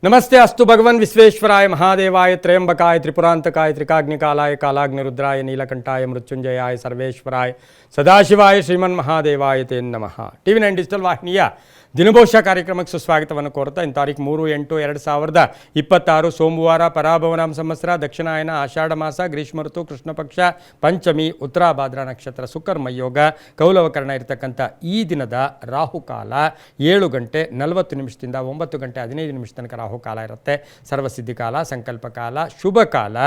नमस्ते अस्तु भगवन् विश्वेश्वराय महादेवाय त्र्यंबकाय त्रिपुरांतकाय त्रिकाग्निकालाय कालाग्निरुद्राय नीलकंठाय मृत्युंजयाय सर्वेश्वराय सदाशिवाय श्रीमन्महादेवाय ते नमः। TV9 ಡಿಜಿಟಲ್ ವಾಹಿನಿಯ ದಿನಭವಿಷ್ಯ ಕಾರ್ಯಕ್ರಮಕ್ಕೆ ಸುಸ್ವಾಗತವನ್ನು ಕೋರುತ್ತಾ ಇನ್ನು ತಾರೀಕು 3/8/2026 ಸೋಮವಾರ ಪರಾಭವನಾಮ ಸಂವತ್ಸರ ದಕ್ಷಿಣಾಯನ ಆಷಾಢ ಮಾಸ ಗ್ರೀಷ್ಮ ಋತು ಕೃಷ್ಣ ಪಕ್ಷ ಪಂಚಮಿ ಉತ್ತರಾಭಾದ್ರ ನಕ್ಷತ್ರ ಸುಕರ್ಮ ಯೋಗ ಕೌಲವಕರಣ ಇರತಕ್ಕಂಥ ಈ ದಿನದ ರಾಹುಕಾಲ 7 ಗಂಟೆ 40 ನಿಮಿಷದಿಂದ 9 ಗಂಟೆ 15 ನಿಮಿಷ ತನಕ ರಾಹುಕಾಲ ಇರುತ್ತೆ. ಸರ್ವಸಿದ್ಧಿ ಕಾಲ, ಸಂಕಲ್ಪ ಕಾಲ, ಶುಭ ಕಾಲ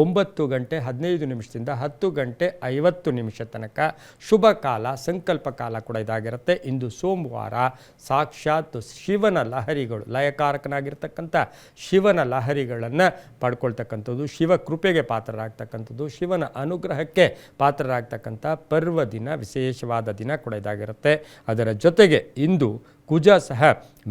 9 ಗಂಟೆ 15 ನಿಮಿಷದಿಂದ 10 ಗಂಟೆ 50 ನಿಮಿಷ ತನಕ ಶುಭ ಕಾಲ, ಸಂಕಲ್ಪ ಕಾಲ ಕೂಡ ಇದಾಗಿರುತ್ತೆ. ಇಂದು ಸೋಮವಾರ ಸಾಕ್ಷಾತ್ ಶಿವನ ಲಹರಿಗಳು, ಲಯಕಾರಕನಾಗಿರ್ತಕ್ಕಂಥ ಶಿವನ ಲಹರಿಗಳನ್ನು ಪಡ್ಕೊಳ್ತಕ್ಕಂಥದ್ದು, ಶಿವ ಕೃಪೆಗೆ ಪಾತ್ರರಾಗ್ತಕ್ಕಂಥದ್ದು, ಶಿವನ ಅನುಗ್ರಹಕ್ಕೆ ಪಾತ್ರರಾಗ್ತಕ್ಕಂಥ ಪರ್ವ ದಿನ, ವಿಶೇಷವಾದ ದಿನ ಕೂಡ ಇದಾಗಿರುತ್ತೆ. ಅದರ ಜೊತೆಗೆ ಇಂದು ಕುಜ ಸಹ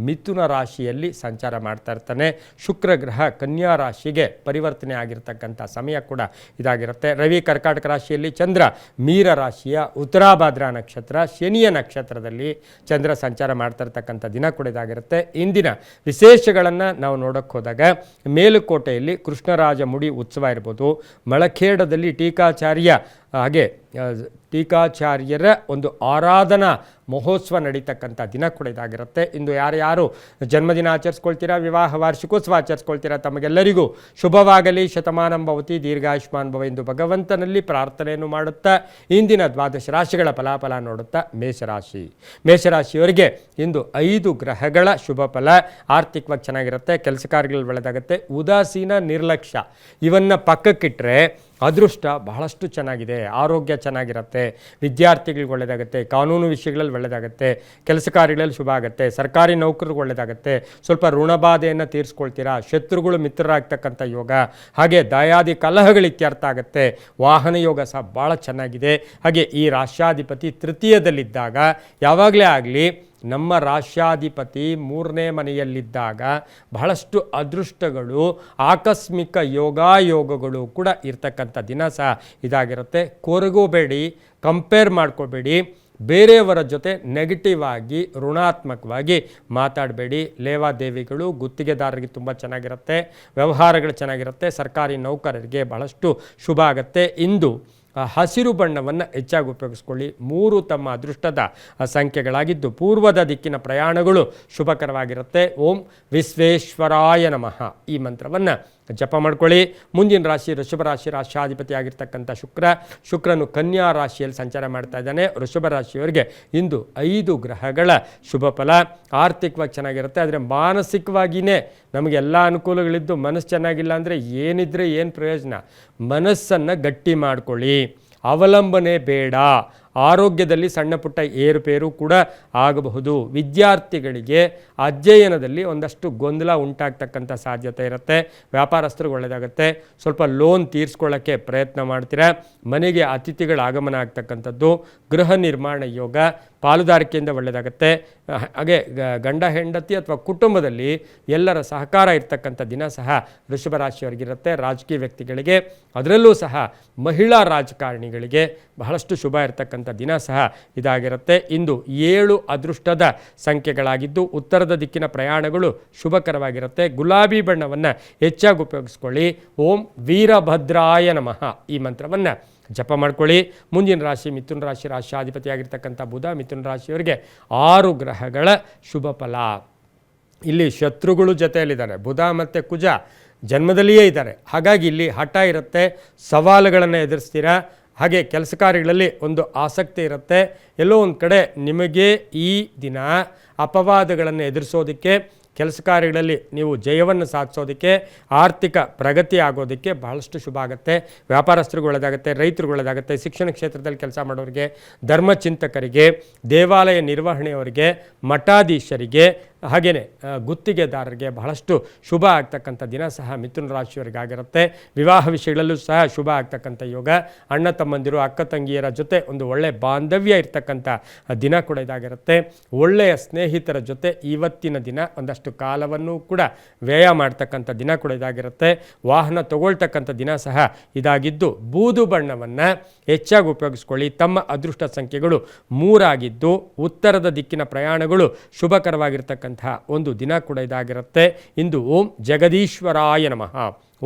ಮಿಥುನ ರಾಶಿಯಲ್ಲಿ ಸಂಚಾರ ಮಾಡ್ತಾ ಇರ್ತಾನೆ. ಶುಕ್ರ ಗ್ರಹ ಕನ್ಯಾ ರಾಶಿಗೆ ಪರಿವರ್ತನೆ ಆಗಿರ್ತಕ್ಕಂಥ ಸಮಯ ಕೂಡ ಇದಾಗಿರುತ್ತೆ. ರವಿ ಕರ್ಕಾಟಕ ರಾಶಿಯಲ್ಲಿ, ಚಂದ್ರ ಮೀರ ರಾಶಿಯ ಉತ್ತರಾಭಾದ್ರ ನಕ್ಷತ್ರ ಶನಿಯ ನಕ್ಷತ್ರದಲ್ಲಿ ಚಂದ್ರ ಸಂಚಾರ ಮಾಡ್ತಾ ಇರ್ತಕ್ಕಂಥ ದಿನ ಕೂಡ ಇದಾಗಿರುತ್ತೆ. ಇಂದಿನ ವಿಶೇಷಗಳನ್ನು ನಾವು ನೋಡೋಕ್ಕೆ ಹೋದಾಗ ಮೇಲುಕೋಟೆಯಲ್ಲಿ ಕೃಷ್ಣರಾಜ ಮುಡಿ ಉತ್ಸವ ಇರ್ಬೋದು, ಮಳಖೇಡದಲ್ಲಿ ಟೀಕಾಚಾರ್ಯ ಹಾಗೆ ಟೀಕಾಚಾರ್ಯರ ಒಂದು ಆರಾಧನಾ ಮಹೋತ್ಸವ ನಡೀತಕ್ಕಂಥ ದಿನ ಕೂಡ ಇದಾಗಿರುತ್ತೆ. ಇಂದು ಯಾರ್ಯಾರು ಜನ್ಮದಿನ ಆಚರಿಸ್ಕೊಳ್ತೀರಾ, ವಿವಾಹ ವಾರ್ಷಿಕೋತ್ಸವ ಆಚರಿಸ್ಕೊಳ್ತೀರಾ, ತಮಗೆಲ್ಲರಿಗೂ ಶುಭವಾಗಲಿ, ಶತಮಾನಂ ಭವತಿ, ದೀರ್ಘಾಯುಷ್ಮಾನ್ ಭವ ಎಂದು ಭಗವಂತನಲ್ಲಿ ಪ್ರಾರ್ಥನೆಯನ್ನು ಮಾಡುತ್ತಾ ಇಂದಿನ ದ್ವಾದಶ ರಾಶಿಗಳ ಫಲಾಫಲ ನೋಡುತ್ತಾ ಮೇಷರಾಶಿಯವರಿಗೆ ಇಂದು 5 ಗ್ರಹಗಳ ಶುಭ ಫಲ. ಆರ್ಥಿಕವಾಗಿ ಚೆನ್ನಾಗಿರುತ್ತೆ, ಕೆಲಸ ಕಾರ್ಯಗಳು ಒಳ್ಳೆದಾಗುತ್ತೆ. ಉದಾಸೀನ ನಿರ್ಲಕ್ಷ್ಯ ಇವನ್ನು ಪಕ್ಕಕ್ಕಿಟ್ಟರೆ ಅದೃಷ್ಟ ಬಹಳಷ್ಟು ಚೆನ್ನಾಗಿದೆ, ಆರೋಗ್ಯ ಚೆನ್ನಾಗಿರುತ್ತೆ, ವಿದ್ಯಾರ್ಥಿಗಳಿಗೆ ಒಳ್ಳೆಯದಾಗುತ್ತೆ, ಕಾನೂನು ವಿಷಯಗಳಲ್ಲಿ ಒಳ್ಳೆಯದಾಗುತ್ತೆ, ಕೆಲಸ ಕಾರ್ಯಗಳಲ್ಲಿ ಶುಭ ಆಗುತ್ತೆ, ಸರ್ಕಾರಿ ನೌಕರರಿಗೆ ಒಳ್ಳೆಯದಾಗುತ್ತೆ. ಸ್ವಲ್ಪ ಋಣಬಾಧೆಯನ್ನು ತೀರಿಸ್ಕೊಳ್ತೀರಾ, ಶತ್ರುಗಳು ಮಿತ್ರರಾಗ್ತಕ್ಕಂಥ ಯೋಗ, ಹಾಗೆ ದಾಯಾದಿ ಕಲಹಗಳು ಇತ್ಯರ್ಥ ಆಗುತ್ತೆ. ವಾಹನ ಯೋಗ ಸಹ ಭಾಳ ಚೆನ್ನಾಗಿದೆ. ಹಾಗೆ ಈ ರಾಶ್ಯಾಧಿಪತಿ ತೃತೀಯದಲ್ಲಿದ್ದಾಗ, ಯಾವಾಗಲೇ ಆಗಲಿ ನಮ್ಮ ರಾಶ್ಯಾಧಿಪತಿ 3ನೇ ಮನೆಯಲ್ಲಿದ್ದಾಗ ಬಹಳಷ್ಟು ಅದೃಷ್ಟಗಳು, ಆಕಸ್ಮಿಕ ಯೋಗಗಳು ಕೂಡ ಇರ್ತಕ್ಕಂಥ ದಿನ ಸಹ ಇದಾಗಿರುತ್ತೆ. ಕೊರಗೋಬೇಡಿ, ಕಂಪೇರ್ ಮಾಡ್ಕೋಬೇಡಿ, ಬೇರೆಯವರ ಜೊತೆ ನೆಗೆಟಿವ್ ಆಗಿ ಋಣಾತ್ಮಕವಾಗಿ ಮಾತಾಡಬೇಡಿ. ಲೇವಾದೇವಿಗಳು ಗುತ್ತಿಗೆದಾರರಿಗೆ ತುಂಬ ಚೆನ್ನಾಗಿರುತ್ತೆ, ವ್ಯವಹಾರಗಳು ಚೆನ್ನಾಗಿರುತ್ತೆ, ಸರ್ಕಾರಿ ನೌಕರರಿಗೆ ಬಹಳಷ್ಟು ಶುಭ ಆಗುತ್ತೆ. ಇಂದು ಹಸಿರು ಬಣ್ಣವನ್ನು ಹೆಚ್ಚಾಗಿ ಉಪಯೋಗಿಸ್ಕೊಳ್ಳಿ. 3 ತಮ್ಮ ಅದೃಷ್ಟದ ಸಂಖ್ಯೆಗಳಾಗಿದ್ದು ಪೂರ್ವದ ದಿಕ್ಕಿನ ಪ್ರಯಾಣಗಳು ಶುಭಕರವಾಗಿರುತ್ತೆ. ಓಂ ವಿಶ್ವೇಶ್ವರಾಯ ನಮಃ ಈ ಮಂತ್ರವನ್ನು ಜಪ ಮಾಡ್ಕೊಳ್ಳಿ. ಮುಂದಿನ ರಾಶಿ ವೃಷಭ ರಾಶಿ, ರಾಶ್ಯಾಧಿಪತಿ ಆಗಿರ್ತಕ್ಕಂಥ ಶುಕ್ರನು ಕನ್ಯಾ ರಾಶಿಯಲ್ಲಿ ಸಂಚಾರ ಮಾಡ್ತಾ ಇದ್ದಾನೆ. ವೃಷಭ ರಾಶಿಯವರಿಗೆ ಇಂದು 5 ಗ್ರಹಗಳ ಶುಭ ಫಲ. ಆರ್ಥಿಕವಾಗಿ ಚೆನ್ನಾಗಿರುತ್ತೆ, ಆದರೆ ಮಾನಸಿಕವಾಗಿಯೇ ನಮಗೆಲ್ಲ ಅನುಕೂಲಗಳಿದ್ದು ಮನಸ್ಸು ಚೆನ್ನಾಗಿಲ್ಲ ಅಂದರೆ ಏನಿದ್ರೆ ಏನು ಪ್ರಯೋಜನ? ಮನಸ್ಸನ್ನು ಗಟ್ಟಿ ಮಾಡ್ಕೊಳ್ಳಿ, ಅವಲಂಬನೆ ಬೇಡ. ಆರೋಗ್ಯದಲ್ಲಿ ಸಣ್ಣ ಪುಟ್ಟ ಏರುಪೇರು ಕೂಡ ಆಗಬಹುದು. ವಿದ್ಯಾರ್ಥಿಗಳಿಗೆ ಅಧ್ಯಯನದಲ್ಲಿ ಒಂದಷ್ಟು ಗೊಂದಲ ಉಂಟಾಗ್ತಕ್ಕಂಥ ಸಾಧ್ಯತೆ ಇರುತ್ತೆ. ವ್ಯಾಪಾರಸ್ಥರಿಗೆ ಒಳ್ಳೆಯದಾಗುತ್ತೆ. ಸ್ವಲ್ಪ ಲೋನ್ ತೀರಿಸ್ಕೊಳ್ಳೋಕ್ಕೆ ಪ್ರಯತ್ನ ಮಾಡ್ತೀರಾ. ಮನೆಗೆ ಅತಿಥಿಗಳ ಆಗಮನ ಆಗ್ತಕ್ಕಂಥದ್ದು, ಗೃಹ ನಿರ್ಮಾಣ ಯೋಗ, ಪಾಲುದಾರಿಕೆಯಿಂದ ಒಳ್ಳೆಯದಾಗುತ್ತೆ. ಹಾಗೆ ಗಂಡ ಹೆಂಡತಿ ಅಥವಾ ಕುಟುಂಬದಲ್ಲಿ ಎಲ್ಲರ ಸಹಕಾರ ಇರ್ತಕ್ಕಂಥ ದಿನ ಸಹ ವೃಷಭ ರಾಶಿಯವರಿಗಿರುತ್ತೆ. ರಾಜಕೀಯ ವ್ಯಕ್ತಿಗಳಿಗೆ, ಅದರಲ್ಲೂ ಸಹ ಮಹಿಳಾ ರಾಜಕಾರಣಿಗಳಿಗೆ ಬಹಳಷ್ಟು ಶುಭ ಇರತಕ್ಕಂಥ ದಿನ ಸಹ ಇದಾಗಿರುತ್ತೆ. ಇಂದು 7 ಅದೃಷ್ಟದ ಸಂಖ್ಯೆಗಳಾಗಿದ್ದು ಉತ್ತರದ ದಿಕ್ಕಿನ ಪ್ರಯಾಣಗಳು ಶುಭಕರವಾಗಿರುತ್ತೆ. ಗುಲಾಬಿ ಬಣ್ಣವನ್ನು ಹೆಚ್ಚಾಗಿ ಉಪಯೋಗಿಸ್ಕೊಳ್ಳಿ. ಓಂ ವೀರಭದ್ರಾಯ ನಮಃ ಈ ಮಂತ್ರವನ್ನು ಜಪ ಮಾಡ್ಕೊಳ್ಳಿ. ಮುಂದಿನ ರಾಶಿ ಮಿಥುನ ರಾಶಿ, ರಾಶ್ಯಾಧಿಪತಿಯಾಗಿರ್ತಕ್ಕಂಥ ಬುಧ. ಮಿಥುನ ರಾಶಿಯವರಿಗೆ 6 ಗ್ರಹಗಳ ಶುಭ ಫಲ. ಇಲ್ಲಿ ಶತ್ರುಗಳು ಜೊತೆಯಲ್ಲಿದ್ದಾರೆ, ಬುಧ ಮತ್ತು ಕುಜ ಜನ್ಮದಲ್ಲಿಯೇ ಇದ್ದಾರೆ. ಹಾಗಾಗಿ ಇಲ್ಲಿ ಹಠ ಇರುತ್ತೆ, ಸವಾಲುಗಳನ್ನು ಎದುರಿಸ್ತೀರಾ. ಹಾಗೆ ಕೆಲಸ ಕಾರ್ಯಗಳಲ್ಲಿ ಒಂದು ಆಸಕ್ತಿ ಇರುತ್ತೆ. ಎಲ್ಲೋ ಒಂದು ಕಡೆ ನಿಮಗೆ ಈ ದಿನ ಅಪವಾದಗಳನ್ನು ಎದುರಿಸೋದಕ್ಕೆ, ಕೆಲಸ ಕಾರ್ಯಗಳಲ್ಲಿ ನೀವು ಜಯವನ್ನು ಸಾಧಿಸೋದಕ್ಕೆ, ಆರ್ಥಿಕ ಪ್ರಗತಿ ಆಗೋದಕ್ಕೆ ಬಹಳಷ್ಟು ಶುಭ ಆಗುತ್ತೆ. ವ್ಯಾಪಾರಸ್ಥರಿಗೂ ಒಳ್ಳೆಯದಾಗುತ್ತೆ, ರೈತರಿಗೂ ಒಳ್ಳೆಯದಾಗುತ್ತೆ. ಶಿಕ್ಷಣ ಕ್ಷೇತ್ರದಲ್ಲಿ ಕೆಲಸ ಮಾಡೋರಿಗೆ, ಧರ್ಮಚಿಂತಕರಿಗೆ, ದೇವಾಲಯ ನಿರ್ವಹಣೆಯವರಿಗೆ, ಮಠಾಧೀಶರಿಗೆ, ಹಾಗೆಯೇ ಗುತ್ತಿಗೆದಾರರಿಗೆ ಬಹಳಷ್ಟು ಶುಭ ಆಗ್ತಕ್ಕಂಥ ದಿನ ಸಹ ಮಿಥುನ ರಾಶಿಯವರಿಗಾಗಿರುತ್ತೆ. ವಿವಾಹ ವಿಷಯಗಳಲ್ಲೂ ಸಹ ಶುಭ ಆಗ್ತಕ್ಕಂಥ ಯೋಗ. ಅಣ್ಣ ತಮ್ಮಂದಿರು, ಅಕ್ಕ ತಂಗಿಯರ ಜೊತೆ ಒಂದು ಒಳ್ಳೆಯ ಬಾಂಧವ್ಯ ಇರ್ತಕ್ಕಂಥ ದಿನ ಕೂಡ ಇದಾಗಿರುತ್ತೆ. ಒಳ್ಳೆಯ ಸ್ನೇಹಿತರ ಜೊತೆ ಇವತ್ತಿನ ದಿನ ಒಂದಷ್ಟು ಕಾಲವನ್ನು ಕೂಡ ವ್ಯಯ ಮಾಡ್ತಕ್ಕಂಥ ದಿನ ಕೂಡ ಇದಾಗಿರುತ್ತೆ. ವಾಹನ ತಗೊಳ್ತಕ್ಕಂಥ ದಿನ ಸಹ ಇದಾಗಿದ್ದು ಬೂದು ಬಣ್ಣವನ್ನು ಹೆಚ್ಚಾಗಿ ಉಪಯೋಗಿಸ್ಕೊಳ್ಳಿ. ತಮ್ಮ ಅದೃಷ್ಟ ಸಂಖ್ಯೆಗಳು 3 ಆಗಿದ್ದು ಉತ್ತರದ ದಿಕ್ಕಿನ ಪ್ರಯಾಣಗಳು ಶುಭಕರವಾಗಿರ್ತಕ್ಕಂಥ ಇರತಕ್ಕಂತಹ ಒಂದು ದಿನ ಕೂಡ ಇದಾಗಿರುತ್ತೆ. ಇಂದು ಓಂ ಜಗದೀಶ್ವರಾಯ ನಮಃ,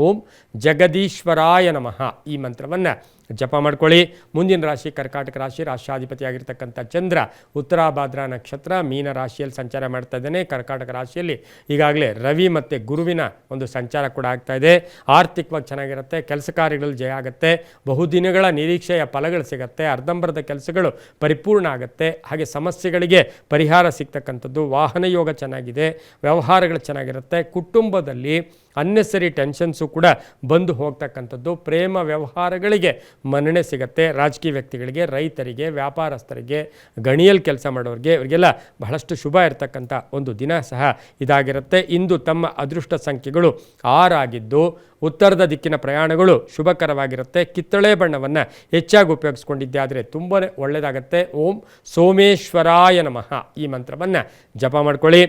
ಓಂ ಜಗದೀಶ್ವರಾಯ ನಮಃ ಈ ಮಂತ್ರವನ್ನು ಜಪ ಮಾಡ್ಕೊಳ್ಳಿ. ಮುಂದಿನ ರಾಶಿ ಕರ್ಕಾಟಕ ರಾಶಿ, ರಾಷ್ಟ್ರಾಧಿಪತಿಯಾಗಿರ್ತಕ್ಕಂಥ ಚಂದ್ರ ಉತ್ತರಾಭಾದ್ರಾ ನಕ್ಷತ್ರ ಮೀನ ರಾಶಿಯಲ್ಲಿ ಸಂಚಾರ ಮಾಡ್ತಾ ಇದ್ದಾನೆ. ಕರ್ಕಾಟಕ ರಾಶಿಯಲ್ಲಿ ಈಗಾಗಲೇ ರವಿ ಮತ್ತು ಗುರುವಿನ ಒಂದು ಸಂಚಾರ ಕೂಡ ಆಗ್ತಾ ಇದೆ. ಆರ್ಥಿಕವಾಗಿ ಚೆನ್ನಾಗಿರುತ್ತೆ, ಕೆಲಸ ಕಾರ್ಯಗಳಲ್ಲಿ ಜಯ ಆಗುತ್ತೆ, ಬಹುದಿನಗಳ ನಿರೀಕ್ಷೆಯ ಫಲಗಳು ಸಿಗುತ್ತೆ, ಅರ್ಧಂಬರ್ಧ ಕೆಲಸಗಳು ಪರಿಪೂರ್ಣ ಆಗುತ್ತೆ, ಹಾಗೆ ಸಮಸ್ಯೆಗಳಿಗೆ ಪರಿಹಾರ ಸಿಗ್ತಕ್ಕಂಥದ್ದು, ವಾಹನ ಯೋಗ ಚೆನ್ನಾಗಿದೆ, ವ್ಯವಹಾರಗಳು ಚೆನ್ನಾಗಿರುತ್ತೆ, ಕುಟುಂಬದಲ್ಲಿ ಅನ್ನೆಸರಿ ಟೆನ್ಷನ್ಸು ಕೂಡ ಬಂದು ಹೋಗ್ತಕ್ಕಂಥದ್ದು, ಪ್ರೇಮ ವ್ಯವಹಾರಗಳಿಗೆ ಮನ್ನಣೆ ಸಿಗುತ್ತೆ, ರಾಜಕೀಯ ವ್ಯಕ್ತಿಗಳಿಗೆ, ರೈತರಿಗೆ, ವ್ಯಾಪಾರಸ್ಥರಿಗೆ, ಗಣಿಯಲ್ಲಿ ಕೆಲಸ ಮಾಡೋರಿಗೆ ಇವರಿಗೆಲ್ಲ ಬಹಳಷ್ಟು ಶುಭ ಇರತಕ್ಕಂಥ ಒಂದು ದಿನ ಸಹ ಇದಾಗಿರುತ್ತೆ. ಇಂದು ತಮ್ಮ ಅದೃಷ್ಟ ಸಂಖ್ಯೆಗಳು 6 ಆಗಿದ್ದು ಉತ್ತರದ ದಿಕ್ಕಿನ ಪ್ರಯಾಣಗಳು ಶುಭಕರವಾಗಿರುತ್ತೆ. ಕಿತ್ತಳೆ ಬಣ್ಣವನ್ನು ಹೆಚ್ಚಾಗಿ ಉಪಯೋಗಿಸ್ಕೊಂಡಿದ್ದೆ ಆದರೆ ತುಂಬಾ ಒಳ್ಳೆಯದಾಗುತ್ತೆ. ಓಂ ಸೋಮೇಶ್ವರಾಯ ನಮಃ ಈ ಮಂತ್ರವನ್ನು ಜಪ ಮಾಡ್ಕೊಳ್ಳಿ.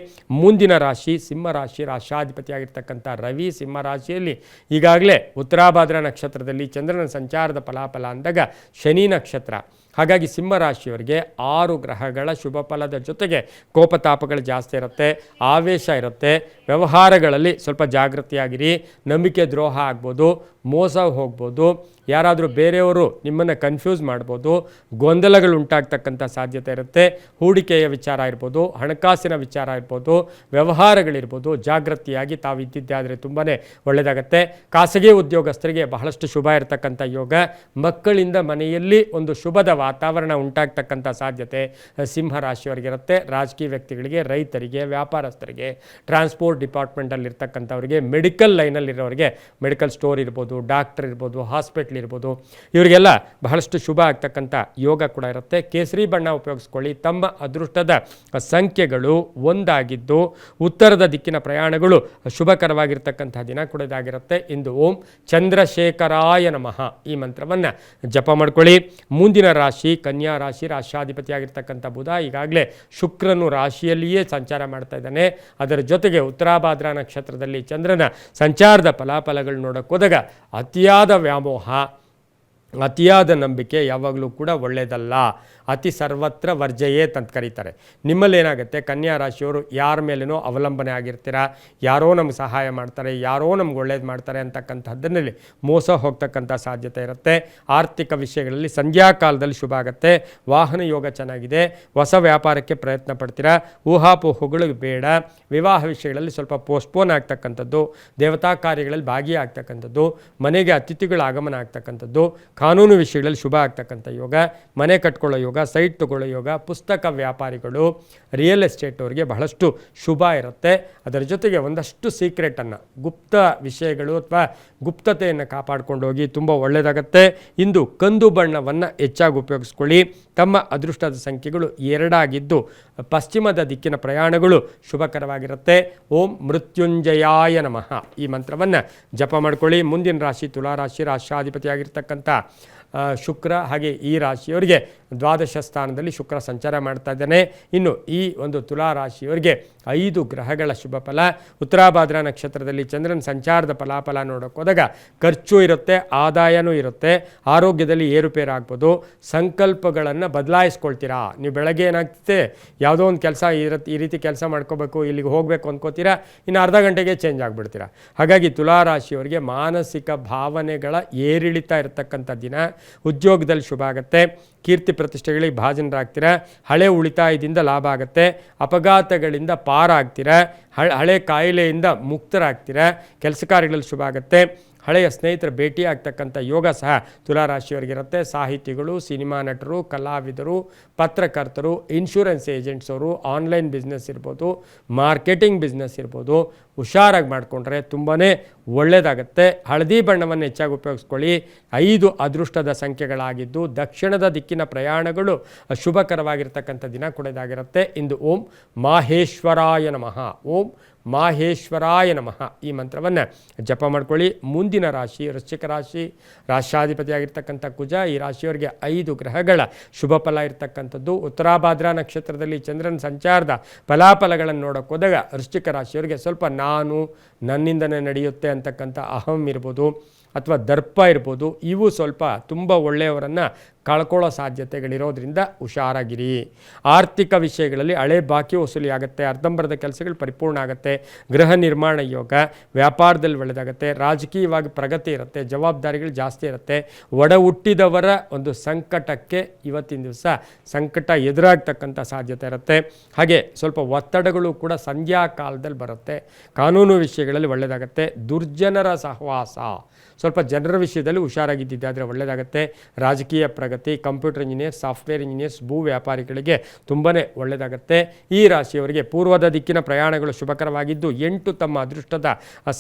ಮುಂದಿನ ರಾಶಿ ಸಿಂಹರಾಶಿ, ರಾಷ್ಟ್ರಾಧಿಪತಿಯಾಗಿರ್ತಕ್ಕಂಥ ರವಿ ಸಿಂಹರಾಶಿಯಲ್ಲಿ ಈಗಾಗಲೇ ಉತ್ತರಾಭಾದ್ರಾ ನಕ್ಷತ್ರದಲ್ಲಿ ಚಂದ್ರನ ಸಂಚಾರದ ಫಲಾಫಲ ಅಂದಾಗ ಶನಿ ನಕ್ಷತ್ರ. ಹಾಗಾಗಿ ಸಿಂಹರಾಶಿಯವರಿಗೆ 6 ಗ್ರಹಗಳ ಶುಭ ಫಲದ ಜೊತೆಗೆ ಕೋಪತಾಪಗಳು ಜಾಸ್ತಿ ಇರುತ್ತೆ, ಆವೇಶ ಇರುತ್ತೆ, ವ್ಯವಹಾರಗಳಲ್ಲಿ ಸ್ವಲ್ಪ ಜಾಗೃತಿಯಾಗಿರಿ, ನಂಬಿಕೆ ದ್ರೋಹ ಆಗ್ಬೋದು, ಮೋಸ ಹೋಗ್ಬೋದು, ಯಾರಾದರೂ ಬೇರೆಯವರು ನಿಮ್ಮನ್ನು ಕನ್ಫ್ಯೂಸ್ ಮಾಡ್ಬೋದು, ಗೊಂದಲಗಳು ಉಂಟಾಗ್ತಕ್ಕಂಥ ಸಾಧ್ಯತೆ ಇರುತ್ತೆ, ಹೂಡಿಕೆಯ ವಿಚಾರ ಇರ್ಬೋದು, ಹಣಕಾಸಿನ ವಿಚಾರ ಇರ್ಬೋದು, ವ್ಯವಹಾರಗಳಿರ್ಬೋದು, ಜಾಗೃತಿಯಾಗಿ ತಾವು ಇದ್ದಿದ್ದೆ ಆದರೆ ತುಂಬಾ ಒಳ್ಳೆಯದಾಗತ್ತೆ. ಖಾಸಗಿ ಉದ್ಯೋಗಸ್ಥರಿಗೆ ಬಹಳಷ್ಟು ಶುಭ ಇರತಕ್ಕಂಥ ಯೋಗ, ಮಕ್ಕಳಿಂದ ಮನೆಯಲ್ಲಿ ಒಂದು ಶುಭದ ವಾತಾವರಣ ಉಂಟಾಗ್ತಕ್ಕಂಥ ಸಾಧ್ಯತೆ ಸಿಂಹರಾಶಿಯವರಿಗಿರುತ್ತೆ. ರಾಜಕೀಯ ವ್ಯಕ್ತಿಗಳಿಗೆ, ರೈತರಿಗೆ, ವ್ಯಾಪಾರಸ್ಥರಿಗೆ, ಟ್ರಾನ್ಸ್ಪೋರ್ಟ್ ಡಿಪಾರ್ಟ್ಮೆಂಟಲ್ಲಿರ್ತಕ್ಕಂಥವ್ರಿಗೆ, ಮೆಡಿಕಲ್ ಲೈನಲ್ಲಿರೋರಿಗೆ, ಮೆಡಿಕಲ್ ಸ್ಟೋರ್ ಇರ್ಬೋದು, ಡಾಕ್ಟರ್ ಇರ್ಬೋದು, ಹಾಸ್ಪಿಟ್ಲ್ ಇರ್ಬೋದು, ಇವರಿಗೆಲ್ಲ ಬಹಳಷ್ಟು ಶುಭ ಆಗ್ತಕ್ಕಂಥ ಯೋಗ ಕೂಡ ಇರುತ್ತೆ. ಕೇಸರಿ ಬಣ್ಣ ಉಪಯೋಗಿಸ್ಕೊಳ್ಳಿ. ತಮ್ಮ ಅದೃಷ್ಟದ ಸಂಖ್ಯೆಗಳು 1 ಆಗಿದ್ದು ಉತ್ತರದ ದಿಕ್ಕಿನ ಪ್ರಯಾಣಗಳು ಶುಭಕರವಾಗಿರ್ತಕ್ಕಂಥ ದಿನ ಕೂಡ ಇದಾಗಿರುತ್ತೆ. ಇಂದು ಓಂ ಚಂದ್ರಶೇಖರಾಯ ನಮಃ ಈ ಮಂತ್ರವನ್ನು ಜಪ ಮಾಡ್ಕೊಳ್ಳಿ. ಮುಂದಿನ ರಾಶಿ ಕನ್ಯಾ ರಾಶಿ, ರಾಷ್ಟ್ರಾಧಿಪತಿಯಾಗಿರ್ತಕ್ಕಂಥ ಬುಧ ಈಗಾಗಲೇ ಶುಕ್ರನು ರಾಶಿಯಲ್ಲಿಯೇ ಸಂಚಾರ ಮಾಡ್ತಾ ಇದ್ದಾನೆ. ಅದರ ಜೊತೆಗೆ ಉತ್ತರಾಭಾದ್ರಾ ನಕ್ಷತ್ರದಲ್ಲಿ ಚಂದ್ರನ ಸಂಚಾರದ ಫಲಾಫಲಗಳು ನೋಡೋಕೆ ಹೋದಾಗ ಅತಿಯಾದ ವ್ಯಾಮೋಹ, ಅತಿಯಾದ ನಂಬಿಕೆ ಯಾವಾಗಲೂ ಕೂಡ ಒಳ್ಳೆಯದಲ್ಲ. ಅತಿ ಸರ್ವತ್ರ ವರ್ಜಯೇತ್ ಅಂತ ಕರೀತಾರೆ. ನಿಮ್ಮಲ್ಲಿ ಏನಾಗುತ್ತೆ, ಕನ್ಯಾ ರಾಶಿಯವರು ಯಾರ ಮೇಲೇನೋ ಅವಲಂಬನೆ ಆಗಿರ್ತೀರ, ಯಾರೋ ನಮ್ಗೆ ಸಹಾಯ ಮಾಡ್ತಾರೆ, ಯಾರೋ ನಮ್ಗೆ ಒಳ್ಳೇದು ಮಾಡ್ತಾರೆ ಅಂತಕ್ಕಂಥದ್ದನ್ನಲ್ಲಿ ಮೋಸ ಹೋಗ್ತಕ್ಕಂಥ ಸಾಧ್ಯತೆ ಇರುತ್ತೆ. ಆರ್ಥಿಕ ವಿಷಯಗಳಲ್ಲಿ ಸಂಧ್ಯಾಕಾಲದಲ್ಲಿ ಶುಭ ಆಗುತ್ತೆ. ವಾಹನ ಯೋಗ ಚೆನ್ನಾಗಿದೆ, ಹೊಸ ವ್ಯಾಪಾರಕ್ಕೆ ಪ್ರಯತ್ನ ಪಡ್ತೀರಾ, ಊಹಾಪೋಹಗಳು ಬೇಡ. ವಿವಾಹ ವಿಷಯಗಳಲ್ಲಿ ಸ್ವಲ್ಪ ಪೋಸ್ಟ್ಪೋನ್ ಆಗ್ತಕ್ಕಂಥದ್ದು, ದೇವತಾ ಕಾರ್ಯಗಳಲ್ಲಿ ಭಾಗಿಯಾಗ್ತಕ್ಕಂಥದ್ದು, ಮನೆಗೆ ಅತಿಥಿಗಳ ಆಗಮನ ಆಗ್ತಕ್ಕಂಥದ್ದು, ಕಾನೂನು ವಿಷಯಗಳಲ್ಲಿ ಶುಭ ಆಗ್ತಕ್ಕಂಥ ಯೋಗ, ಮನೆ ಕಟ್ಕೊಳ್ಳೋ ಯೋಗ, ಸೈಟ್ ತಗೊಳ್ಳೋ ಯೋಗ, ಪುಸ್ತಕ ವ್ಯಾಪಾರಿಗಳು, ರಿಯಲ್ ಎಸ್ಟೇಟ್ ಅವರಿಗೆ ಬಹಳಷ್ಟು ಶುಭ ಇರುತ್ತೆ. ಅದರ ಜೊತೆಗೆ ಒಂದಷ್ಟು ಸೀಕ್ರೆಟನ್ನು, ಗುಪ್ತ ವಿಷಯಗಳು ಅಥವಾ ಗುಪ್ತತೆಯನ್ನು ಕಾಪಾಡ್ಕೊಂಡು ಹೋಗಿ ತುಂಬ ಒಳ್ಳೆಯದಾಗತ್ತೆ. ಇಂದು ಕಂದು ಬಣ್ಣವನ್ನು ಹೆಚ್ಚಾಗಿ ಉಪಯೋಗಿಸ್ಕೊಳ್ಳಿ. ತಮ್ಮ ಅದೃಷ್ಟದ ಸಂಖ್ಯೆಗಳು 2 ಆಗಿದ್ದು ಪಶ್ಚಿಮದ ದಿಕ್ಕಿನ ಪ್ರಯಾಣಗಳು ಶುಭಕರವಾಗಿರುತ್ತೆ. ಓಂ ಮೃತ್ಯುಂಜಯಾಯ ನಮಃ ಈ ಮಂತ್ರವನ್ನು ಜಪ ಮಾಡ್ಕೊಳ್ಳಿ. ಮುಂದಿನ ರಾಶಿ ತುಲಾರಾಶಿ, ರಾಷ್ಟ್ರಾಧಿಪತಿಯಾಗಿರ್ತಕ್ಕಂಥ ಶುಕ್ರ, ಹಾಗೆ ಈ ರಾಶಿಯವರಿಗೆ ದ್ವಾದಶ ಸ್ಥಾನದಲ್ಲಿ ಶುಕ್ರ ಸಂಚಾರ ಮಾಡ್ತಾ ಇದ್ದಾನೆ. ಇನ್ನು ಈ ಒಂದು ತುಲಾ ರಾಶಿಯವರಿಗೆ 5 ಗ್ರಹಗಳ ಶುಭ ಫಲ. ಉತ್ತರಾಭಾದ್ರಾ ನಕ್ಷತ್ರದಲ್ಲಿ ಚಂದ್ರನ ಸಂಚಾರದ ಫಲಾಫಲ ನೋಡೋಕೆ ಹೋದಾಗ ಖರ್ಚು ಇರುತ್ತೆ, ಆದಾಯನೂ ಇರುತ್ತೆ, ಆರೋಗ್ಯದಲ್ಲಿ ಏರುಪೇರು ಆಗ್ಬೋದು, ಸಂಕಲ್ಪಗಳನ್ನು ಬದಲಾಯಿಸ್ಕೊಳ್ತೀರಾ. ನೀವು ಬೆಳಗ್ಗೆ ಏನಾಗ್ತದೆ, ಯಾವುದೋ ಒಂದು ಕೆಲಸ ಈ ರೀತಿ ಕೆಲಸ ಮಾಡ್ಕೋಬೇಕು, ಇಲ್ಲಿಗೆ ಹೋಗಬೇಕು ಅಂದ್ಕೋತೀರಾ, ಇನ್ನು ಅರ್ಧ ಗಂಟೆಗೆ ಚೇಂಜ್ ಆಗಿಬಿಡ್ತೀರಾ. ಹಾಗಾಗಿ ತುಲಾ ರಾಶಿಯವರಿಗೆ ಮಾನಸಿಕ ಭಾವನೆಗಳ ಏರಿಳಿತ ಇರತಕ್ಕಂಥ ದಿನ. ಉದ್ಯೋಗದಲ್ಲಿ ಶುಭ ಆಗುತ್ತೆ, ಕೀರ್ತಿ ಪ್ರತಿಷ್ಠೆಗಳಿಗೆ ಭಾಜನರಾಗ್ತೀರಾ, ಹಳೆ ಉಳಿತಾಯದಿಂದ ಲಾಭ ಆಗುತ್ತೆ, ಅಪಘಾತಗಳಿಂದ ಪಾರಾಗ್ತೀರಾ, ಹಳೆ ಕಾಯಿಲೆಯಿಂದ ಮುಕ್ತರಾಗ್ತೀರಾ, ಕೆಲಸ ಕಾರ್ಯಗಳಲ್ಲಿ ಶುಭ ಆಗುತ್ತೆ, ಹಳೆಯ ಸ್ನೇಹಿತರ ಭೇಟಿ ಆಗ್ತಕ್ಕಂಥ ಯೋಗ ಸಹ ತುಲಾರಾಶಿಯವರಿಗಿರುತ್ತೆ. ಸಾಹಿತಿಗಳು, ಸಿನಿಮಾ ನಟರು, ಕಲಾವಿದರು, ಪತ್ರಕರ್ತರು, ಇನ್ಶೂರೆನ್ಸ್ ಏಜೆಂಟ್ಸ್ ಅವರು, ಆನ್ಲೈನ್ ಬಿಸ್ನೆಸ್ ಇರ್ಬೋದು, ಮಾರ್ಕೆಟಿಂಗ್ ಬಿಸ್ನೆಸ್ ಇರ್ಬೋದು, ಹುಷಾರಾಗಿ ಮಾಡಿಕೊಂಡ್ರೆ ತುಂಬಾ ಒಳ್ಳೆಯದಾಗತ್ತೆ. ಹಳದಿ ಬಣ್ಣವನ್ನು ಹೆಚ್ಚಾಗಿ ಉಪಯೋಗಿಸ್ಕೊಳ್ಳಿ. 5 ಅದೃಷ್ಟದ ಸಂಖ್ಯೆಗಳಾಗಿದ್ದು ದಕ್ಷಿಣದ ದಿಕ್ಕಿನ ಪ್ರಯಾಣಗಳು ಶುಭಕರವಾಗಿರ್ತಕ್ಕಂಥ ದಿನ ಕೂಡ ಇದಾಗಿರುತ್ತೆ. ಇಂದು ಓಂ ಮಾಹೇಶ್ವರಾಯ ನಮಃ, ಓಂ ಮಾಹೇಶ್ವರಾಯ ನಮಃ ಈ ಮಂತ್ರವನ್ನು ಜಪ ಮಾಡ್ಕೊಳ್ಳಿ. ಮುಂದಿನ ರಾಶಿ ವೃಶ್ಚಿಕ ರಾಶಿ, ರಾಷ್ಟ್ರಾಧಿಪತಿಯಾಗಿರ್ತಕ್ಕಂಥ ಕುಜ. ಈ ರಾಶಿಯವರಿಗೆ 5 ಗ್ರಹಗಳ ಶುಭ ಫಲ ಇರ್ತಕ್ಕಂಥದ್ದು. ಉತ್ತರಾಭಾದ್ರಾ ನಕ್ಷತ್ರದಲ್ಲಿ ಚಂದ್ರನ ಸಂಚಾರದ ಫಲಾಫಲಗಳನ್ನು ನೋಡೋಕೆ ಹೋದಾಗ ವೃಶ್ಚಿಕ ರಾಶಿಯವರಿಗೆ ಸ್ವಲ್ಪ ನಾನು ನನ್ನಿಂದನೇ ನಡೆಯುತ್ತೆ ಅಂತಕ್ಕಂಥ ಅಹಂ ಇರ್ಬೋದು, ಅಥವಾ ದರ್ಪ ಇರ್ಬೋದು, ಇವು ಸ್ವಲ್ಪ ತುಂಬ ಒಳ್ಳೆಯವರನ್ನು ಕಳ್ಕೊಳ್ಳೋ ಸಾಧ್ಯತೆಗಳಿರೋದ್ರಿಂದ ಹುಷಾರಾಗಿರಿ. ಆರ್ಥಿಕ ವಿಷಯಗಳಲ್ಲಿ ಹಳೆ ಬಾಕಿ ವಸೂಲಿ ಆಗುತ್ತೆ, ಅರ್ಧಂಬರ್ಧ ಕೆಲಸಗಳು ಪರಿಪೂರ್ಣ ಆಗುತ್ತೆ, ಗೃಹ ನಿರ್ಮಾಣ ಯೋಗ, ವ್ಯಾಪಾರದಲ್ಲಿ ಒಳ್ಳೆಯದಾಗುತ್ತೆ, ರಾಜಕೀಯವಾಗಿ ಪ್ರಗತಿ ಇರುತ್ತೆ, ಜವಾಬ್ದಾರಿಗಳು ಜಾಸ್ತಿ ಇರುತ್ತೆ. ಒಡ ಹುಟ್ಟಿದವರ ಒಂದು ಸಂಕಟಕ್ಕೆ ಇವತ್ತಿನ ದಿವಸ ಸಂಕಟ ಎದುರಾಗ್ತಕ್ಕಂಥ ಸಾಧ್ಯತೆ ಇರುತ್ತೆ. ಹಾಗೆ ಸ್ವಲ್ಪ ಒತ್ತಡಗಳು ಕೂಡ ಸಂಧ್ಯಾ ಕಾಲದಲ್ಲಿ ಬರುತ್ತೆ. ಕಾನೂನು ವಿಷಯಗಳಲ್ಲಿ ಒಳ್ಳೆಯದಾಗುತ್ತೆ. ದುರ್ಜನರ ಸಹವಾಸ, ಸ್ವಲ್ಪ ಜನರ ವಿಷಯದಲ್ಲಿ ಹುಷಾರಾಗಿದ್ದಿದ್ದಾದರೆ ಒಳ್ಳೆಯದಾಗುತ್ತೆ. ರಾಜಕೀಯ ಪ್ರಗತಿ, ಕಂಪ್ಯೂಟರ್ ಇಂಜಿನಿಯರ್, ಸಾಫ್ಟ್ವೇರ್ ಇಂಜಿನಿಯರ್ಸ್, ಭೂ ವ್ಯಾಪಾರಿಗಳಿಗೆ ತುಂಬಾ ಒಳ್ಳೆಯದಾಗುತ್ತೆ. ಈ ರಾಶಿಯವರಿಗೆ ಪೂರ್ವದ ದಿಕ್ಕಿನ ಪ್ರಯಾಣಗಳು ಶುಭಕರವಾಗಿದ್ದು 8 ತಮ್ಮ ಅದೃಷ್ಟದ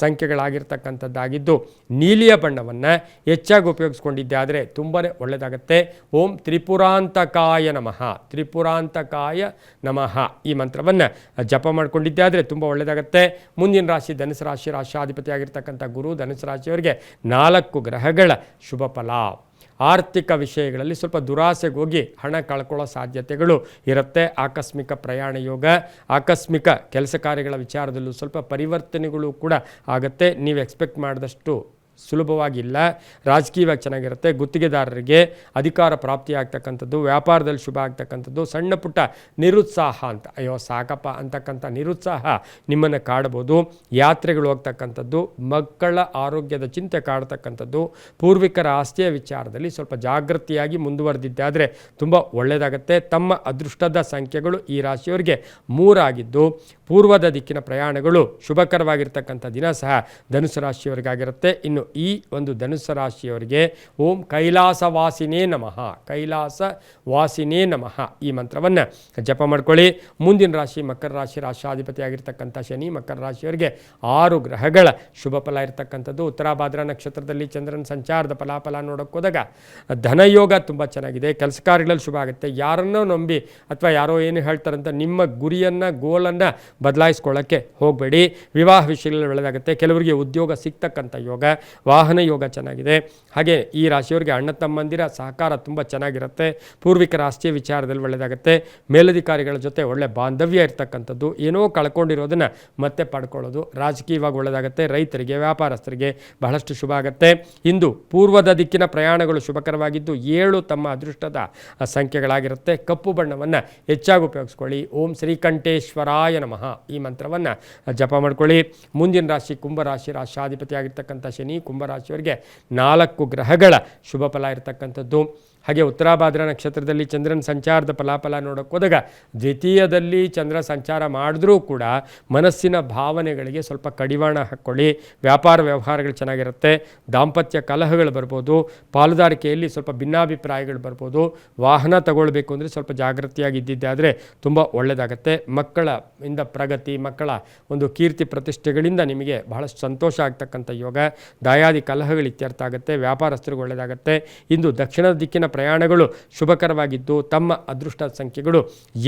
ಸಂಖ್ಯೆಗಳಾಗಿರ್ತಕ್ಕಂಥದ್ದಾಗಿದ್ದು ನೀಲಿಯ ಬಣ್ಣವನ್ನು ಹೆಚ್ಚಾಗಿ ಉಪಯೋಗಿಸ್ಕೊಂಡಿದ್ದಾದರೆ ತುಂಬಾ ಒಳ್ಳೆಯದಾಗುತ್ತೆ. ಓಂ ತ್ರಿಪುರಾಂತಕಾಯ ನಮಃ, ತ್ರಿಪುರಾಂತಕಾಯ ನಮಃ ಈ ಮಂತ್ರವನ್ನು ಜಪ ಮಾಡಿಕೊಂಡಿದ್ದಾದರೆ ತುಂಬ ಒಳ್ಳೆಯದಾಗುತ್ತೆ. ಮುಂದಿನ ರಾಶಿ ಧನುಸು ರಾಶಿ, ರಾಶಾಧಿಪತಿ ಆಗಿರ್ತಕ್ಕಂಥ ಗುರು. ಧನುಸು ರಾಶಿಯವರಿಗೆ 4 ಗ್ರಹಗಳ ಶುಭ ಫಲ. ಆರ್ಥಿಕ ವಿಷಯಗಳಲ್ಲಿ ಸ್ವಲ್ಪ ದುರಾಸೆಗೆ ಹೋಗಿ ಹಣ ಕಳ್ಕೊಳ್ಳೋ ಸಾಧ್ಯತೆಗಳು ಇರುತ್ತೆ. ಆಕಸ್ಮಿಕ ಪ್ರಯಾಣ ಯೋಗ, ಆಕಸ್ಮಿಕ ಕೆಲಸ ಕಾರ್ಯಗಳ ವಿಚಾರದಲ್ಲೂ ಸ್ವಲ್ಪ ಪರಿವರ್ತನೆಗಳು ಕೂಡ ಆಗುತ್ತೆ. ನೀವು ಎಕ್ಸ್ಪೆಕ್ಟ್ ಮಾಡಿದಷ್ಟು ಸುಲಭವಾಗಿಲ್ಲ. ರಾಜಕೀಯವಾಗಿ ಚೆನ್ನಾಗಿರುತ್ತೆ. ಗುತ್ತಿಗೆದಾರರಿಗೆ ಅಧಿಕಾರ ಪ್ರಾಪ್ತಿ ಆಗ್ತಕ್ಕಂಥದ್ದು, ವ್ಯಾಪಾರದಲ್ಲಿ ಶುಭ ಆಗ್ತಕ್ಕಂಥದ್ದು, ಸಣ್ಣ ಪುಟ್ಟ ನಿರುತ್ಸಾಹ ಅಂತ ಅಯ್ಯೋ ಸಾಕಪ್ಪ ಅಂತಕ್ಕಂಥ ನಿರುತ್ಸಾಹ ನಿಮ್ಮನ್ನು ಕಾಡ್ಬೋದು. ಯಾತ್ರೆಗಳು ಹೋಗ್ತಕ್ಕಂಥದ್ದು, ಮಕ್ಕಳ ಆರೋಗ್ಯದ ಚಿಂತೆ ಕಾಡ್ತಕ್ಕಂಥದ್ದು, ಪೂರ್ವಿಕರ ಆಸ್ತಿಯ ವಿಚಾರದಲ್ಲಿ ಸ್ವಲ್ಪ ಜಾಗೃತಿಯಾಗಿ ಮುಂದುವರೆದಿದ್ದಾದರೆ ತುಂಬ ಒಳ್ಳೆಯದಾಗುತ್ತೆ. ತಮ್ಮ ಅದೃಷ್ಟದ ಸಂಖ್ಯೆಗಳು ಈ ರಾಶಿಯವರಿಗೆ 3 ಆಗಿದ್ದು ಪೂರ್ವದ ದಿಕ್ಕಿನ ಪ್ರಯಾಣಗಳು ಶುಭಕರವಾಗಿರ್ತಕ್ಕಂಥ ದಿನ ಸಹ ಧನುಸು ರಾಶಿಯವರಿಗಾಗಿರುತ್ತೆ. ಇನ್ನು ಈ ಒಂದು ಧನುಸು ರಾಶಿಯವರಿಗೆ ಓಂ ಕೈಲಾಸವಾಸಿನೇ ನಮಃ, ಕೈಲಾಸವಾಸಿನೇ ನಮಃ ಈ ಮಂತ್ರವನ್ನು ಜಪ ಮಾಡ್ಕೊಳ್ಳಿ. ಮುಂದಿನ ರಾಶಿ ಮಕರ ರಾಶಿ, ರಾಶಾಧಿಪತಿ ಆಗಿರ್ತಕ್ಕಂಥ ಶನಿ. ಮಕರ ರಾಶಿಯವರಿಗೆ 6 ಗ್ರಹಗಳ ಶುಭ ಫಲ ಇರತಕ್ಕಂಥದ್ದು. ಉತ್ತರಾಭಾದ್ರ ನಕ್ಷತ್ರದಲ್ಲಿ ಚಂದ್ರನ ಸಂಚಾರದ ಫಲಾಫಲ ನೋಡೋಕೆ ಹೋದಾಗ ಧನಯೋಗ ತುಂಬ ಚೆನ್ನಾಗಿದೆ. ಕೆಲಸ ಕಾರ್ಯಗಳಲ್ಲಿ ಶುಭ ಆಗುತ್ತೆ. ಯಾರನ್ನೋ ನಂಬಿ ಅಥವಾ ಯಾರೋ ಏನು ಹೇಳ್ತಾರಂತ ನಿಮ್ಮ ಗುರಿಯನ್ನು ಗೋಲನ್ನು ಬದಲಾಯಿಸ್ಕೊಳ್ಳೋಕ್ಕೆ ಹೋಗಬೇಡಿ. ವಿವಾಹ ವಿಷಯಗಳಲ್ಲಿ ಒಳ್ಳೆಯದಾಗುತ್ತೆ. ಕೆಲವರಿಗೆ ಉದ್ಯೋಗ ಸಿಗ್ತಕ್ಕಂಥ ಯೋಗ, ವಾಹನ ಯೋಗ ಚೆನ್ನಾಗಿದೆ. ಹಾಗೆ ಈ ರಾಶಿಯವರಿಗೆ ಅಣ್ಣ ತಮ್ಮಂದಿರ ಸಹಕಾರ ತುಂಬ ಚೆನ್ನಾಗಿರುತ್ತೆ. ಪೂರ್ವಿಕರ ಆಸ್ತಿಯ ವಿಚಾರದಲ್ಲಿ ಒಳ್ಳೆಯದಾಗುತ್ತೆ. ಮೇಲಧಿಕಾರಿಗಳ ಜೊತೆ ಒಳ್ಳೆ ಬಾಂಧವ್ಯ ಇರ್ತಕ್ಕಂಥದ್ದು, ಏನೋ ಕಳ್ಕೊಂಡಿರೋದನ್ನು ಮತ್ತೆ ಪಡ್ಕೊಳ್ಳೋದು. ರಾಜಕೀಯವಾಗಿ ಒಳ್ಳೆಯದಾಗುತ್ತೆ. ರೈತರಿಗೆ, ವ್ಯಾಪಾರಸ್ಥರಿಗೆ ಬಹಳಷ್ಟು ಶುಭ ಆಗುತ್ತೆ. ಇಂದು ಪೂರ್ವದ ದಿಕ್ಕಿನ ಪ್ರಯಾಣಗಳು ಶುಭಕರವಾಗಿದ್ದು 7 ತಮ್ಮ ಅದೃಷ್ಟದ ಸಂಖ್ಯೆಗಳಾಗಿರುತ್ತೆ. ಕಪ್ಪು ಬಣ್ಣವನ್ನು ಹೆಚ್ಚಾಗಿ ಉಪಯೋಗಿಸ್ಕೊಳ್ಳಿ. ಓಂ ಶ್ರೀಕಂಠೇಶ್ವರಾಯ ನಮಃ ಈ ಮಂತ್ರವನ್ನು ಜಪ ಮಾಡ್ಕೊಳ್ಳಿ. ಮುಂದಿನ ರಾಶಿ ಕುಂಭರಾಶಿ, ರಾಶಾಧಿಪತಿ ಆಗಿರ್ತಕ್ಕಂಥ ಶನಿ. ಕುಂಭರಾಶಿಯವರಿಗೆ 4 ಗ್ರಹಗಳ ಶುಭ ಫಲ ಇರತಕ್ಕಂಥದ್ದು. ಹಾಗೆ ಉತ್ತರಾಭಾದ್ರ ನಕ್ಷತ್ರದಲ್ಲಿ ಚಂದ್ರನ ಸಂಚಾರದ ಫಲಾಫಲ ನೋಡೋಕೆ ಹೋದಾಗ ದ್ವಿತೀಯದಲ್ಲಿ ಚಂದ್ರ ಸಂಚಾರ ಮಾಡಿದ್ರೂ ಕೂಡ ಮನಸ್ಸಿನ ಭಾವನೆಗಳಿಗೆ ಸ್ವಲ್ಪ ಕಡಿವಾಣ ಹಾಕ್ಕೊಳ್ಳಿ. ವ್ಯಾಪಾರ ವ್ಯವಹಾರಗಳು ಚೆನ್ನಾಗಿರುತ್ತೆ. ದಾಂಪತ್ಯ ಕಲಹಗಳು ಬರ್ಬೋದು. ಪಾಲುದಾರಿಕೆಯಲ್ಲಿ ಸ್ವಲ್ಪ ಭಿನ್ನಾಭಿಪ್ರಾಯಗಳು ಬರ್ಬೋದು. ವಾಹನ ತಗೊಳ್ಬೇಕು ಅಂದರೆ ಸ್ವಲ್ಪ ಜಾಗೃತಿಯಾಗಿದ್ದಿದ್ದಾದರೆ ತುಂಬ ಒಳ್ಳೆಯದಾಗುತ್ತೆ. ಮಕ್ಕಳ ಇಂದ ಪ್ರಗತಿ, ಮಕ್ಕಳ ಒಂದು ಕೀರ್ತಿ ಪ್ರತಿಷ್ಠೆಗಳಿಂದ ನಿಮಗೆ ಬಹಳಷ್ಟು ಸಂತೋಷ ಆಗ್ತಕ್ಕಂಥ ಯೋಗ. ದಾಯಾದಿ ಕಲಹಗಳು ಇತ್ಯರ್ಥ ಆಗುತ್ತೆ. ವ್ಯಾಪಾರಸ್ಥರಿಗೆ ಒಳ್ಳೆಯದಾಗುತ್ತೆ. ಇಂದು ದಕ್ಷಿಣ ದಿಕ್ಕಿನ ಪ್ರಯಾಣಗಳು ಶುಭಕರವಾಗಿದ್ದು ತಮ್ಮ ಅದೃಷ್ಟ ಸಂಖ್ಯೆಗಳು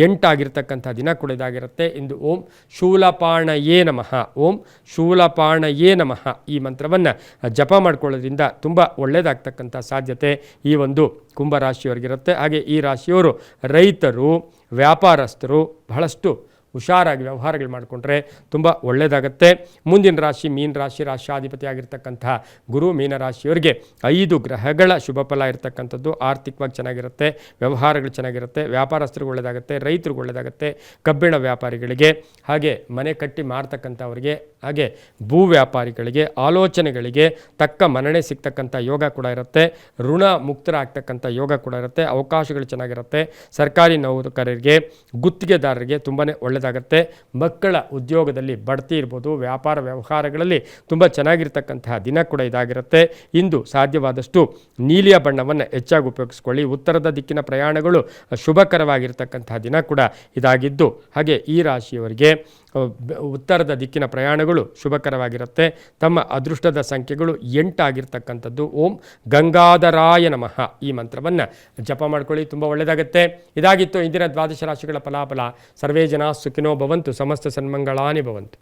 8 ಆಗಿರ್ತಕ್ಕಂಥ ದಿನ ಕೂಡ ಇದಾಗಿರುತ್ತೆ. ಇಂದು ಓಂ ಶೂಲಪಾಣಯೇ ನಮಃ, ಓಂ ಶೂಲಪಾಣಯೇ ನಮಃ ಈ ಮಂತ್ರವನ್ನು ಜಪ ಮಾಡ್ಕೊಳ್ಳೋದ್ರಿಂದ ತುಂಬ ಒಳ್ಳೆಯದಾಗ್ತಕ್ಕಂಥ ಸಾಧ್ಯತೆ ಈ ಒಂದು ಕುಂಭರಾಶಿಯವರಿಗಿರುತ್ತೆ. ಹಾಗೆ ಈ ರಾಶಿಯವರು ರೈತರು, ವ್ಯಾಪಾರಸ್ಥರು ಬಹಳಷ್ಟು ಹುಷಾರಾಗಿ ವ್ಯವಹಾರಗಳು ಮಾಡಿಕೊಂಡ್ರೆ ತುಂಬ ಒಳ್ಳೆಯದಾಗುತ್ತೆ. ಮುಂದಿನ ರಾಶಿ ಮೀನ ರಾಶಿ, ರಾಶಾಧಿಪತಿ ಆಗಿರ್ತಕ್ಕಂಥ ಗುರು. ಮೀನರಾಶಿಯವರಿಗೆ 5 ಗ್ರಹಗಳ ಶುಭ ಫಲ ಇರತಕ್ಕಂಥದ್ದು. ಆರ್ಥಿಕವಾಗಿ ಚೆನ್ನಾಗಿರುತ್ತೆ. ವ್ಯವಹಾರಗಳು ಚೆನ್ನಾಗಿರುತ್ತೆ. ವ್ಯಾಪಾರಸ್ಥರಿಗೆ ಒಳ್ಳೆಯದಾಗುತ್ತೆ. ರೈತರಿಗೆ ಒಳ್ಳೆಯದಾಗುತ್ತೆ. ಕಬ್ಬಿಣ ವ್ಯಾಪಾರಿಗಳಿಗೆ, ಹಾಗೆ ಮನೆ ಕಟ್ಟಿ ಮಾರ್ತಕ್ಕಂಥವ್ರಿಗೆ, ಹಾಗೆ ಭೂ ವ್ಯಾಪಾರಿಗಳಿಗೆ, ಆಲೋಚನೆಗಳಿಗೆ ತಕ್ಕ ಮನ್ನಣೆ ಸಿಗ್ತಕ್ಕಂಥ ಯೋಗ ಕೂಡ ಇರುತ್ತೆ. ಋಣ ಮುಕ್ತರಾಗ್ತಕ್ಕಂಥ ಯೋಗ ಕೂಡ ಇರುತ್ತೆ. ಅವಕಾಶಗಳು ಚೆನ್ನಾಗಿರುತ್ತೆ. ಸರ್ಕಾರಿ ನೌಕರರಿಗೆ, ಗುತ್ತಿಗೆದಾರರಿಗೆ ತುಂಬಾ ಒಳ್ಳೆಯದಾಗುತ್ತೆ. ಮಕ್ಕಳ ಉದ್ಯೋಗದಲ್ಲಿ ಬಡ್ತಿ ಇರ್ಬೋದು. ವ್ಯಾಪಾರ ವ್ಯವಹಾರಗಳಲ್ಲಿ ತುಂಬ ಚೆನ್ನಾಗಿರ್ತಕ್ಕಂತಹ ದಿನ ಕೂಡ ಇದಾಗಿರುತ್ತೆ. ಇಂದು ಸಾಧ್ಯವಾದಷ್ಟು ನೀಲಿಯ ಬಣ್ಣವನ್ನು ಹೆಚ್ಚಾಗಿ ಉಪಯೋಗಿಸ್ಕೊಳ್ಳಿ. ಉತ್ತರದ ದಿಕ್ಕಿನ ಪ್ರಯಾಣಗಳು ಶುಭಕರವಾಗಿರ್ತಕ್ಕಂತಹ ದಿನ ಕೂಡ ಇದಾಗಿದ್ದು, ಹಾಗೆ ಈ ರಾಶಿಯವರಿಗೆ ಉತ್ತರದ ದಿಕ್ಕಿನ ಪ್ರಯಾಣಗಳು ಶುಭಕರವಾಗಿರುತ್ತೆ. ತಮ್ಮ ಅದೃಷ್ಟದ ಸಂಖ್ಯೆಗಳು 8 ಆಗಿರ್ತಕ್ಕಂಥದ್ದು. ಓಂ ಗಂಗಾಧರಾಯ ನಮಃ ಈ ಮಂತ್ರವನ್ನು ಜಪ ಮಾಡ್ಕೊಳ್ಳಿ. ತುಂಬ ಒಳ್ಳೆಯದಾಗುತ್ತೆ. ಇದಾಗಿತ್ತು ಇಂದಿನ ದ್ವಾದಶ ರಾಶಿಗಳ ಫಲಾಫಲ. ಸರ್ವೇ ಜನ ಸುಖಿನೋ ಭವಂತು. ಸಮಸ್ತ ಸನ್ಮಂಗಳಾನಿ ಭವಂತು.